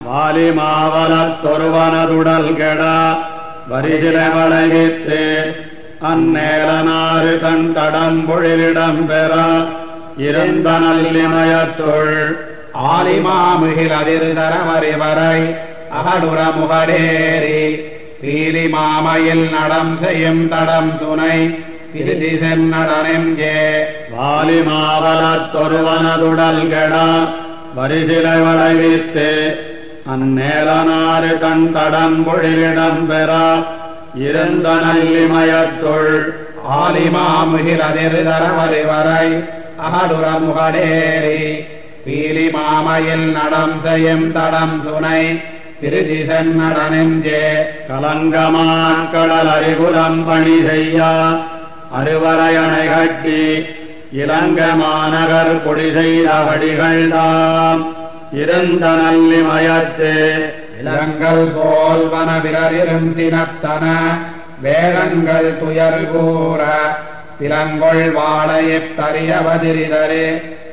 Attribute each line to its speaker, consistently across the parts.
Speaker 1: வாலிமாவலத்தொருவனதுடல் கெட வரிசிலை வளைவித்து அந்நேலனாறு தன் தடம்பொழிலிடம் பெற இருந்த நல்லிமயத்துள்
Speaker 2: ஆலிமாமுகில் அதிர்தரமறிவரை அகடுற முகடேரி பீலி மாமையில் நடம் செய்யும் தடம் சுனை திருதி சென்னடனெஞ்சே
Speaker 1: வாலிமாவலத்தொருவனதுடல் கெட வரிசிலை வளைவித்து அந்நேலனாறு தன் தடம்பொழிலிடம் பெற இருந்த நல்லிமயத்துள்
Speaker 2: ஆலிமாமுகில் அதிர்தரமறிவரை அகடுற முகடேரி பீலி மாமையில் நடம் செய்யும் தடம் சுனை திருதி சென்னடனெஞ்சே
Speaker 1: கலங்கமாக்கடல் அறிகுலம் பணி செய்ய அறுவரையணை கட்டி இலங்க மாநகர் பொடி செய்த வடிகள் தாம் இருந்த நல்லிமயத்து
Speaker 2: இளங்கள் போல் வனவிரரிலும் சினத்தன வேகங்கள் துயர் கூற திலங்கொள் வாழையத் தரியவதிரிதரே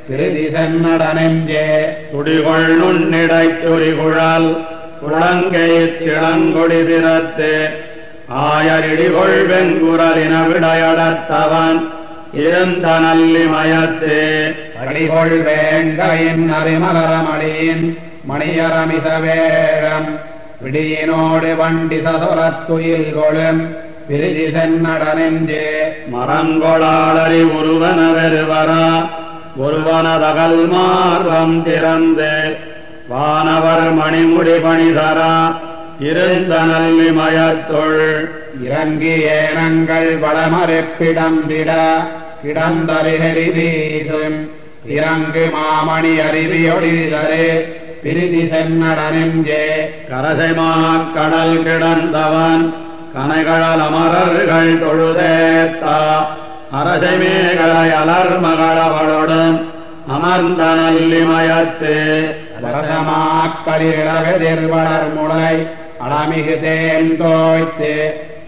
Speaker 2: திருதி சென்னடனெஞ்சே
Speaker 1: துடிகொள் நுண்ணிடைத் துரிகுழல் குளங்கையிற் இளங்கொடி பிறத்து ஆயரிடிகொள் வெண்குரலின விடையடத்தவன் இருந்த நல்லிமயத்து
Speaker 2: அடிகொள் வேங்கையின் அறிமலரமடியின் மணியரமிச வேழம் விடியினோடு வண்டி சதுரத்துயில் கொளும் பிரிதி சென்னடனெஞ்சே
Speaker 1: மரங்கொளாளரி ஒருவன வெறுவரா ஒருவனதகல் மார்பம் திறந்து வானவர் மணிமுடி பணிதரா இருந்த நல்லிமயத்துள்
Speaker 2: இறங்கி ஏனங்கள் வளமறுப்பிடம் திட கிடந்தரிகரி வீசும் இறங்கு மாமணி அருவியொழிதரே பிரிதி சென்னடனெஞ்சே
Speaker 1: கரசைமாக் கடல் கிடந்தவன் கனைகழல் அமரர்கள் தொழுதேத்தா அரசைமேகலை அலர் மகளவளுடன் அமர்ந்த நல்லிமயத்து
Speaker 2: அரசமாக்கலிடவெதிர்வளர் முளை அளமிகு தேன் தோய்த்து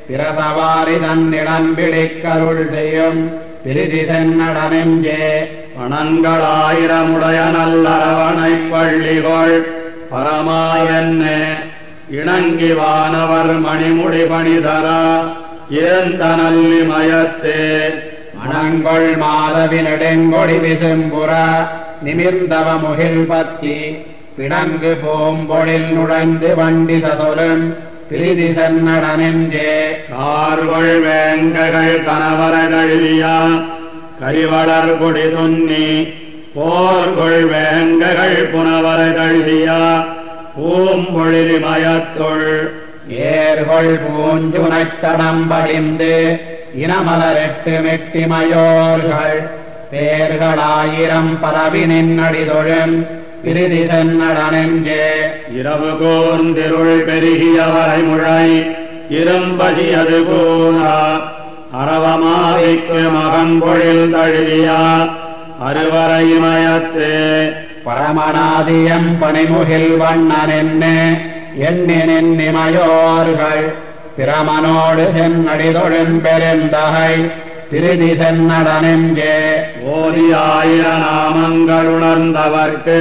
Speaker 2: பிரசவாரி தன்னிடம் பிடிக்கருள் செய்யும் பிரிதி சென்னடனெஞ்சே
Speaker 1: பணங்களாயிரமுடைய நல்லரவணை பள்ளிகொள் பரமாயன்னு இணங்கி வானவர் மணிமுடி பணிதரா இருந்த நல்லிமயத்து
Speaker 2: மணங்கொள் மாதவினெடுங்கொடி விசும்புற நிமிர்ந்தவ முகில் பத்தி பிடங்கு பூம்பொழில் நுழைந்து வண்டி சதுலும் பிரிதி சென்னடனெஞ்சே
Speaker 1: கார்கொள் வேங்கைகள் கணவர கழுவியா கைவளர் கொடி துன்னி போர்கொள் வேங்கைகள் புனவர கழுவியா பூம்பொழிலிமயத்துள்
Speaker 2: ஏர்கொள் பூஞ்சுனைத்தடம் படிந்து இனமலரெட்டு மெட்டிமயோர்கள் பேர்களாயிரம் பரவி நின்னடிதொழும் பிரிதி சென்னடனெஞ்சே
Speaker 1: இரவு கோர்ந்திருள் பெருகிய வரைமுழை இரும்பசியது கூறா அரவமாவிக்கு மகன் பொழில் தழுவியா அறுவரைமயத்து
Speaker 2: பரமநாதியம் பணிமுகில் வண்ணனென்னு எண்ணினிமயோர்கள் பிரமனோடு சென்னடிதொழும் பெருந்தகை திருதி சென்னடனெஞ்சே
Speaker 1: ஓதியாயிர நாமங்கள் உணர்ந்தவர்க்கு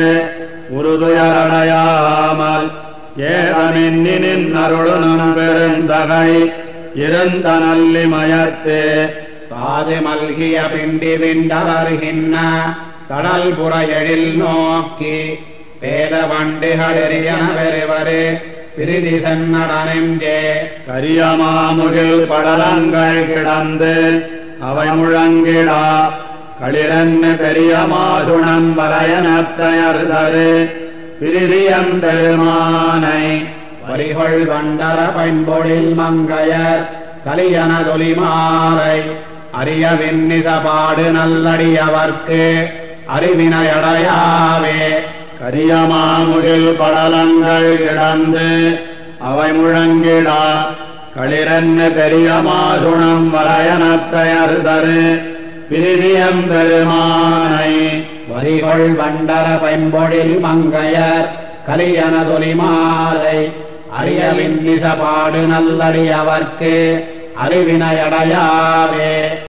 Speaker 1: உறுதுயரடையாமல் ஏதமென்னின் அருளும் பெருந்தகை இருந்த நல்லிமயத்து
Speaker 2: காது மல்கிய பிண்டி விண்டலர்கின்ன கடல் புற எழில் நோக்கி வேத வண்டிகளெறியன வெறுவரு பிரிதி சென்னடனெஞ்சே
Speaker 1: கரியமாமுகில் படலங்கள் கிடந்து அவை முழங்கிடா களிரன்னு பெரிய மாதுணம் வரையனத்தையர்தரு பிரிதியம் பெருமானை
Speaker 2: வரிகொள் வண்டர பைம்பொழில் மங்கையர் கலியனதொலி மாலை அரிய விண்ணித பாடு நல்லடியவர்க்கு அறிவினையடையாவே
Speaker 1: கரியமாமுகில் படலங்கள் கிடந்து அவை முழங்கிடா களிரன்னு பெரிய மாதுணம் வரையனத்தையர்தரு பிரிதியம் பெருமானை
Speaker 2: வரிகொள் வண்டர பைம்பொழில் மங்கையர் கலியனதொலி மாலை அரிய விண்ணித பாடு நல்லடியவர்க்கு அறிவினையடையாவே